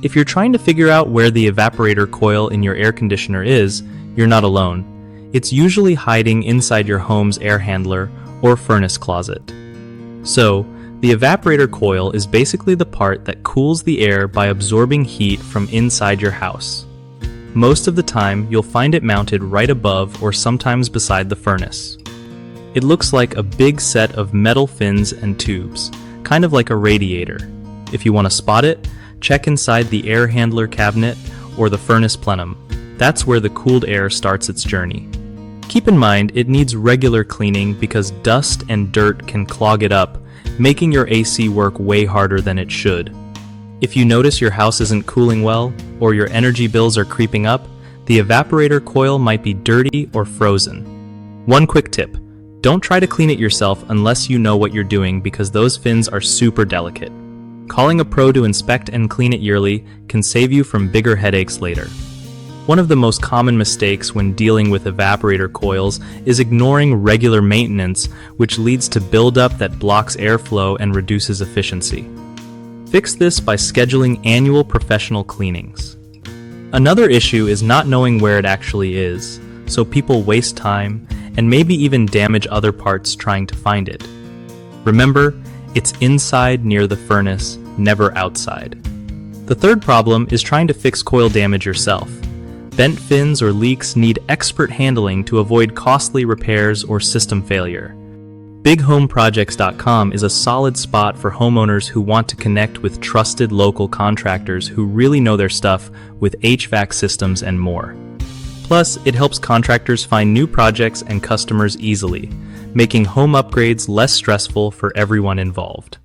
If you're trying to figure out where the evaporator coil in your air conditioner is, you're not alone. It's usually hiding inside your home's air handler or furnace closet. So, the evaporator coil is basically the part that cools the air by absorbing heat from inside your house. Most of the time, you'll find it mounted right above or sometimes beside the furnace. It looks like a big set of metal fins and tubes, kind of like a radiator. If you want to spot it, check inside the air handler cabinet or the furnace plenum. That's where the cooled air starts its journey. Keep in mind, it needs regular cleaning because dust and dirt can clog it up, making your AC work way harder than it should. If you notice your house isn't cooling well, or your energy bills are creeping up, the evaporator coil might be dirty or frozen. One quick tip: don't try to clean it yourself unless you know what you're doing because those fins are super delicate. Calling a pro to inspect and clean it yearly can save you from bigger headaches later. One of the most common mistakes when dealing with evaporator coils is ignoring regular maintenance, which leads to buildup that blocks airflow and reduces efficiency. Fix this by scheduling annual professional cleanings. Another issue is not knowing where it actually is, so people waste time and maybe even damage other parts trying to find it. Remember, it's inside near the furnace, never outside. The third problem is trying to fix coil damage yourself. Bent fins or leaks need expert handling to avoid costly repairs or system failure. BigHomeProjects.com is a solid spot for homeowners who want to connect with trusted local contractors who really know their stuff with HVAC systems and more. Plus, it helps contractors find new projects and customers easily, making home upgrades less stressful for everyone involved.